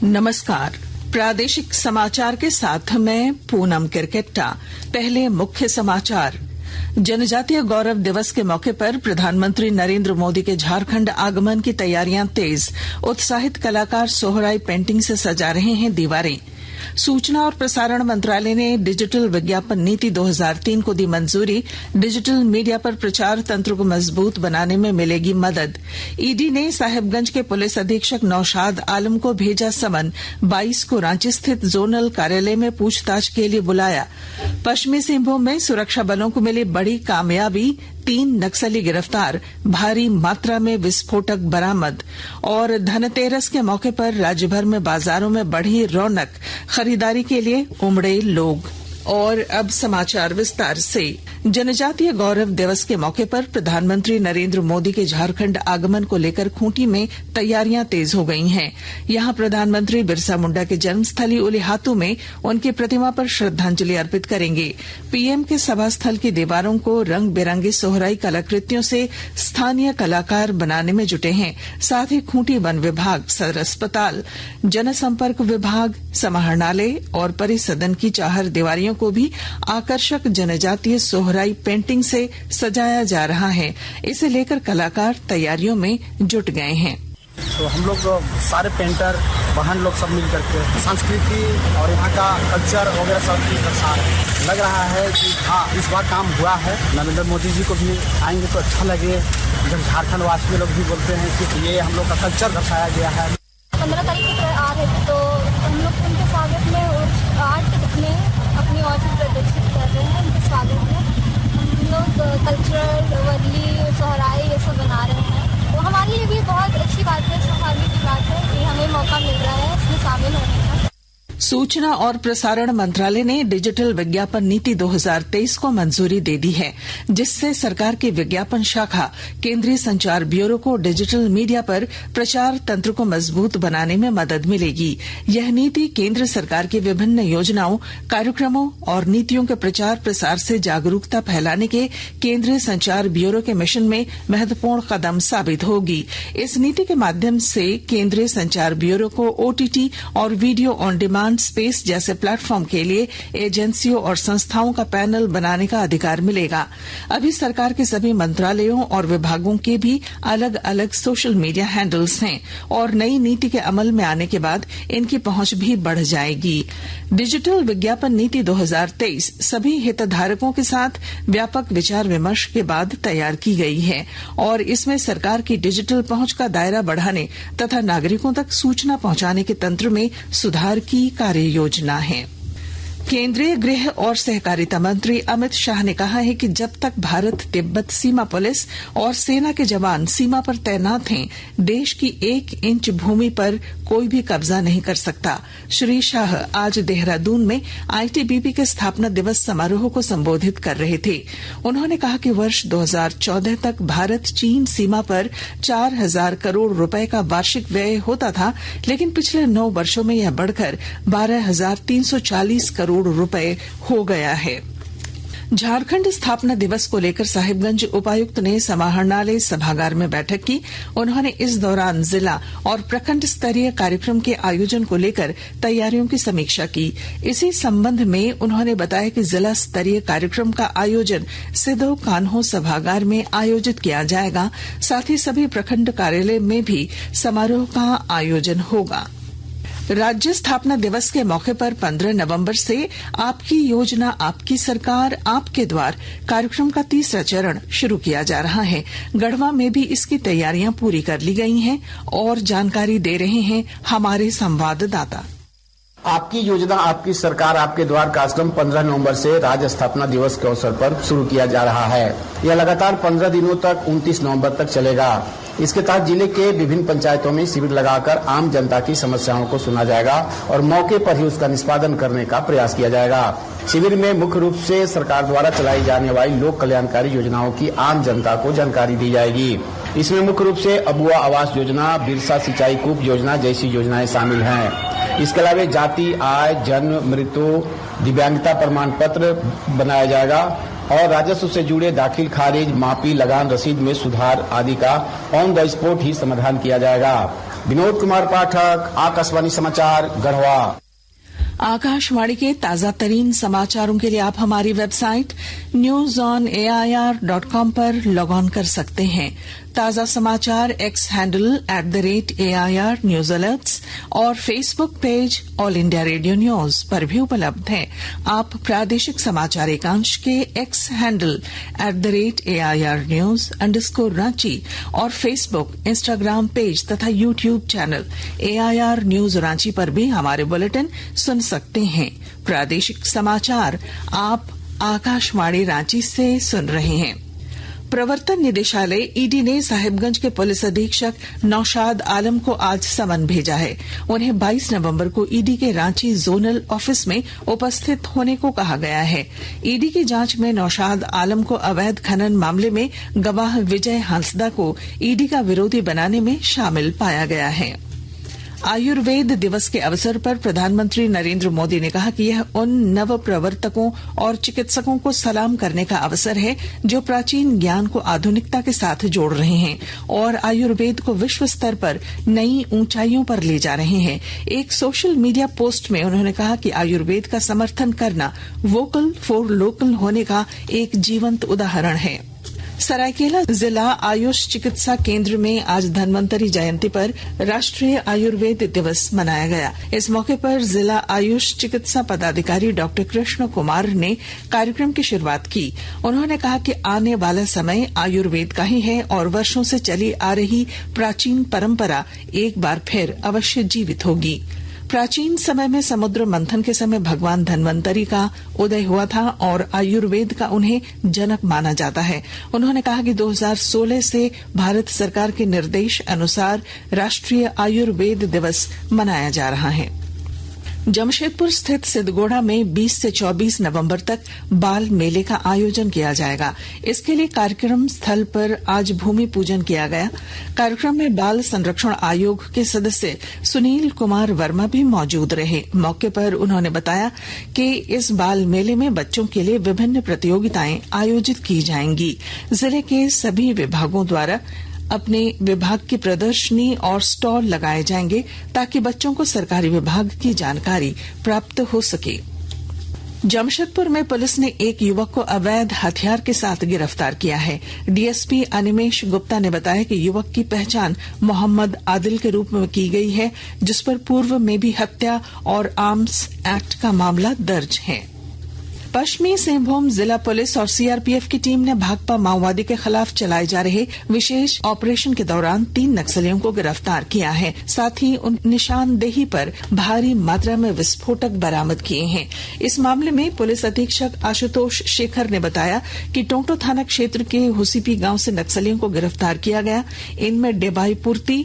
नमस्कार। प्रादेशिक समाचार के साथ मैं पूनम किरकेट्टा। पहले मुख्य समाचार। जनजातीय गौरव दिवस के मौके पर प्रधानमंत्री नरेंद्र मोदी के झारखंड आगमन की तैयारियां तेज। उत्साहित कलाकार सोहराई पेंटिंग से सजा रहे हैं दीवारें। सूचना और प्रसारण मंत्रालय ने डिजिटल विज्ञापन नीति 2003 को दी मंजूरी। डिजिटल मीडिया पर प्रचार तंत्र को मजबूत बनाने में मिलेगी मदद। ईडी ने साहिबगंज के पुलिस अधीक्षक नौशाद आलम को भेजा समन। 22 को रांची स्थित जोनल कार्यालय में पूछताछ के लिए बुलाया। पश्चिमी सिंहभूम में सुरक्षा बलों को मिली बड़ी कामयाबी। 3 नक्सली गिरफ्तार। भारी मात्रा में विस्फोटक बरामद। और धनतेरस के मौके पर राज्य भर में बाजारों में बढ़ी रौनक। खरीदारी के लिए उमड़े लोग। और अब समाचार विस्तार से। जनजातीय गौरव दिवस के मौके पर प्रधानमंत्री नरेंद्र मोदी के झारखंड आगमन को लेकर खूंटी में तैयारियां तेज हो गई हैं। यहां प्रधानमंत्री बिरसा मुंडा के जन्मस्थली उलिहातू में उनकी प्रतिमा पर श्रद्धांजलि अर्पित करेंगे। पीएम के सभा स्थल की दीवारों को रंग बिरंगी सोहराई कलाकृतियों से स्थानीय कलाकार बनाने में जुटे हैं। साथ ही खूंटी वन विभाग, सदर अस्पताल, जनसंपर्क विभाग, समाहरणालय और परिसदन की चाहर दीवारियों को भी आकर्षक जनजातीय सोहराई पेंटिंग से सजाया जा रहा है। इसे लेकर कलाकार तैयारियों में जुट गए हैं। तो हम लोग सारे पेंटर बहन लोग सब मिल करके संस्कृति और यहाँ का कल्चर वगैरह सब चीज दर्शा रहे हैं। लग रहा है कि हाँ, इस बार काम हुआ है। नरेंद्र मोदी जी को भी आएंगे तो अच्छा लगे। जब झारखंड वासी लोग भी बोलते हैं कि ये हम लोग का कल्चर दर्शाया गया है। 15 तारीख को आ रहे थे तो हम लोग उनके स्वागत में आर्ट दिखने अपनी और भी प्रदर्शित कर रहे हैं। उनके स्वागत में हम लोग कल्चरल वर्ली सोहराई ये सब बना रहे हैं। तो हमारे लिए भी बहुत अच्छी बात है, सौभाग्य की बात है कि हमें मौका मिल रहा है इसमें शामिल होने का। सूचना और प्रसारण मंत्रालय ने डिजिटल विज्ञापन नीति 2023 को मंजूरी दे दी है, जिससे सरकार की विज्ञापन शाखा केंद्रीय संचार ब्यूरो को डिजिटल मीडिया पर प्रचार तंत्र को मजबूत बनाने में मदद मिलेगी। यह नीति केंद्र सरकार की विभिन्न योजनाओं, कार्यक्रमों और नीतियों के प्रचार प्रसार से जागरूकता फैलाने के केंद्रीय संचार ब्यूरो के मिशन में महत्वपूर्ण कदम साबित होगी। इस नीति के माध्यम से केंद्रीय संचार ब्यूरो को ओटीटी और वीडियो ऑन डिमांड स्पेस जैसे प्लेटफॉर्म के लिए एजेंसियों और संस्थाओं का पैनल बनाने का अधिकार मिलेगा। अभी सरकार के सभी मंत्रालयों और विभागों के भी अलग अलग सोशल मीडिया हैंडल्स हैं और नई नीति के अमल में आने के बाद इनकी पहुंच भी बढ़ जाएगी। डिजिटल विज्ञापन नीति 2023 सभी हितधारकों के साथ व्यापक विचार विमर्श के बाद तैयार की गई है और इसमें सरकार की डिजिटल पहुंच का दायरा बढ़ाने तथा नागरिकों तक सूचना पहुंचाने के तंत्र में सुधार की कार्य योजना है। केंद्रीय गृह और सहकारिता मंत्री अमित शाह ने कहा है कि जब तक भारत तिब्बत सीमा पुलिस और सेना के जवान सीमा पर तैनात हैं, देश की 1 इंच भूमि पर कोई भी कब्जा नहीं कर सकता। श्री शाह आज देहरादून में आईटीबीपी के स्थापना दिवस समारोह को संबोधित कर रहे थे। उन्होंने कहा कि वर्ष 2014 तक भारत चीन सीमा पर 4,000 करोड़ रुपए का वार्षिक व्यय होता था, लेकिन पिछले 9 वर्षों में यह बढ़कर 12,340 करोड़ रुपए हो गया है। झारखंड स्थापना दिवस को लेकर साहिबगंज उपायुक्त ने समाहरणालय सभागार में बैठक की। उन्होंने इस दौरान जिला और प्रखंड स्तरीय कार्यक्रम के आयोजन को लेकर तैयारियों की समीक्षा की। इसी संबंध में उन्होंने बताया कि जिला स्तरीय कार्यक्रम का आयोजन सिदो कान्हो सभागार में आयोजित किया जाएगा। साथ ही सभी प्रखंड कार्यालय में भी समारोह का आयोजन होगा। राज्य स्थापना दिवस के मौके पर 15 नवंबर से आपकी योजना आपकी सरकार आपके द्वार कार्यक्रम का 3रा चरण शुरू किया जा रहा है। गढ़वा में भी इसकी तैयारियां पूरी कर ली गई हैं और जानकारी दे रहे हैं हमारे संवाददाता। आपकी योजना आपकी सरकार आपके द्वार कार्यक्रम 15 नवंबर से राज्य स्थापना दिवस के अवसर पर शुरू किया जा रहा है। यह लगातार 15 दिनों तक 29 नवंबर तक चलेगा। इसके तहत जिले के विभिन्न पंचायतों में शिविर लगाकर आम जनता की समस्याओं को सुना जाएगा और मौके पर ही उसका निष्पादन करने का प्रयास किया जाएगा। शिविर में मुख्य रूप से सरकार द्वारा चलाई जाने वाली लोक कल्याणकारी योजनाओं की आम जनता को जानकारी दी जाएगी। इसमें मुख्य रूप से अबुआ आवास योजना, बिरसा सिंचाई कूप योजना जैसी योजनाएं शामिल हैं। इसके अलावा जाति, आय, जन्म, मृत्यु, दिव्यांगता प्रमाण पत्र बनाया जाएगा और राजस्व से जुड़े दाखिल खारिज, माफी, लगान रसीद में सुधार आदि का ऑन द स्पॉट ही समाधान किया जाएगा। विनोद कुमार पाठक, आकाशवाणी समाचार, गढ़वा। आकाशवाणी के ताजा तरीन समाचारों के लिए आप हमारी वेबसाइट newsonair.com पर लॉग ऑन कर सकते हैं। ताजा समाचार X handle @AIR news alerts और Facebook page All India Radio news पर भी उपलब्ध है। आप प्रादेशिक समाचार एकांश के X handle @AIR news _Ranchi और फेसबुक, इंस्टाग्राम पेज तथा YouTube channel AIR news Ranchi पर भी हमारे बुलेटिन सुन सकते हैं। प्रादेशिक समाचार आप आकाशवाणी रांची से सुन रहे हैं। प्रवर्तन निदेशालय ईडी ने साहिबगंज के पुलिस अधीक्षक नौशाद आलम को आज समन भेजा है। उन्हें 22 नवंबर को ईडी के रांची जोनल ऑफिस में उपस्थित होने को कहा गया है। ईडी की जांच में नौशाद आलम को अवैध खनन मामले में गवाह विजय हांसदा को ईडी का विरोधी बनाने में शामिल पाया गया है। आयुर्वेद दिवस के अवसर पर प्रधानमंत्री नरेंद्र मोदी ने कहा कि यह उन नव प्रवर्तकों और चिकित्सकों को सलाम करने का अवसर है जो प्राचीन ज्ञान को आधुनिकता के साथ जोड़ रहे हैं और आयुर्वेद को विश्व स्तर पर नई ऊंचाइयों पर ले जा रहे हैं। एक सोशल मीडिया पोस्ट में उन्होंने कहा कि आयुर्वेद का समर्थन करना वोकल फॉर लोकल होने का एक जीवंत उदाहरण है। सरायकेला जिला आयुष चिकित्सा केंद्र में आज धन्वंतरी जयंती पर राष्ट्रीय आयुर्वेद दिवस मनाया गया। इस मौके पर जिला आयुष चिकित्सा पदाधिकारी डॉक्टर कृष्ण कुमार ने कार्यक्रम की शुरुआत की। उन्होंने कहा कि आने वाला समय आयुर्वेद का ही है और वर्षों से चली आ रही प्राचीन परंपरा एक बार फिर अवश्य जीवित होगी। प्राचीन समय में समुद्र मंथन के समय भगवान धन्वंतरी का उदय हुआ था और आयुर्वेद का उन्हें जनक माना जाता है। उन्होंने कहा कि 2016 से भारत सरकार के निर्देश अनुसार राष्ट्रीय आयुर्वेद दिवस मनाया जा रहा है। जमशेदपुर स्थित सिद्धगोड़ा में 20 से 24 नवंबर तक बाल मेले का आयोजन किया जाएगा। इसके लिए कार्यक्रम स्थल पर आज भूमि पूजन किया गया। कार्यक्रम में बाल संरक्षण आयोग के सदस्य सुनील कुमार वर्मा भी मौजूद रहे। मौके पर उन्होंने बताया कि इस बाल मेले में बच्चों के लिए विभिन्न प्रतियोगिताएं आयोजित की जाएंगी। जिले के सभी विभागों द्वारा अपने विभाग की प्रदर्शनी और स्टॉल लगाए जाएंगे ताकि बच्चों को सरकारी विभाग की जानकारी प्राप्त हो सके। जमशेदपुर में पुलिस ने एक युवक को अवैध हथियार के साथ गिरफ्तार किया है। डीएसपी अनिमेश गुप्ता ने बताया कि युवक की पहचान मोहम्मद आदिल के रूप में की गई है, जिस पर पूर्व में भी हत्या और आर्म्स एक्ट का मामला दर्ज है। पश्चिमी सिंहभूम जिला पुलिस और सीआरपीएफ की टीम ने भाकपा माओवादी के खिलाफ चलाए जा रहे विशेष ऑपरेशन के दौरान 3 नक्सलियों को गिरफ्तार किया है। साथ ही उन निशानदेही पर भारी मात्रा में विस्फोटक बरामद किए हैं। इस मामले में पुलिस अधीक्षक आशुतोष शेखर ने बताया कि टोंटो थाना क्षेत्र के हुसीपी गांव से नक्सलियों को गिरफ्तार किया गया। इनमें डेबाई पूर्ति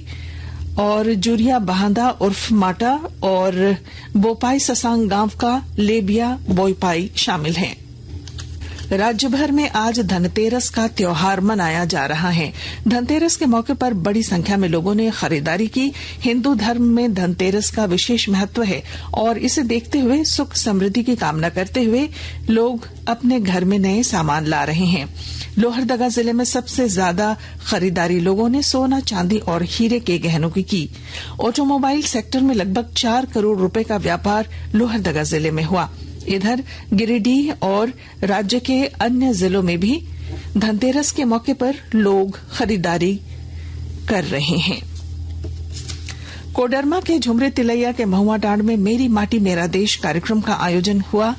और जुरिया बहांदा उर्फ माटा और बोपाई ससांग गांव का लेबिया बोईपाई शामिल हैं। राज्य भर में आज धनतेरस का त्योहार मनाया जा रहा है। धनतेरस के मौके पर बड़ी संख्या में लोगों ने खरीदारी की। हिंदू धर्म में धनतेरस का विशेष महत्व है और इसे देखते हुए सुख समृद्धि की कामना करते हुए लोग अपने घर में नए सामान ला रहे हैं। लोहरदगा जिले में सबसे ज्यादा खरीदारी लोगों ने सोना, चांदी और हीरे के गहनों की की। ऑटोमोबाइल सेक्टर में लगभग 4 करोड़ रुपए का व्यापार लोहरदगा जिले में हुआ। इधर गिरिडीह और राज्य के अन्य जिलों में भी धनतेरस के मौके पर लोग खरीदारी कर रहे हैं। कोडरमा के झुमरे तिलैया के महुआडांड में मेरी माटी मेरा देश कार्यक्रम का आयोजन हुआ।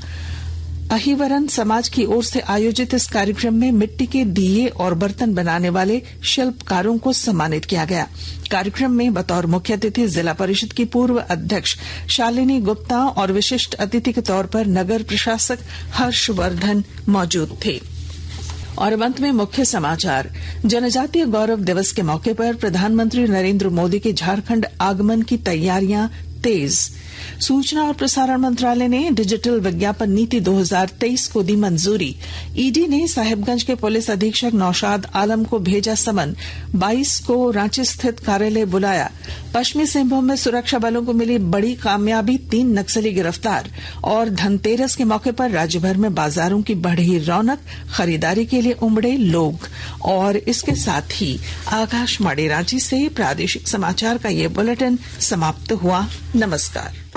अहिवरन समाज की ओर से आयोजित इस कार्यक्रम में मिट्टी के दिए और बर्तन बनाने वाले शिल्पकारों को सम्मानित किया गया। कार्यक्रम में बतौर मुख्य अतिथि जिला परिषद की पूर्व अध्यक्ष शालिनी गुप्ता और विशिष्ट अतिथि के तौर पर नगर प्रशासक हर्षवर्धन मौजूद थे। और अब अंत में मुख्य समाचार। जनजातीय गौरव दिवस के मौके पर प्रधानमंत्री नरेंद्र मोदी के झारखंड आगमन की तैयारियां तेज। सूचना और प्रसारण मंत्रालय ने डिजिटल विज्ञापन नीति 2023 को दी मंजूरी। ईडी ने साहिबगंज के पुलिस अधीक्षक नौशाद आलम को भेजा समन। 22 को रांची स्थित कार्यालय बुलाया। पश्चिमी सिंहभूम में सुरक्षा बलों को मिली बड़ी कामयाबी, 3 नक्सली गिरफ्तार। और धनतेरस के मौके पर राज्यभर में बाजारों की बढ़ी रौनक, खरीदारी के लिए उमड़े लोग। और इसके साथ ही आकाशवाणी रांची से प्रादेशिक समाचार का ये बुलेटिन समाप्त हुआ। नमस्कार।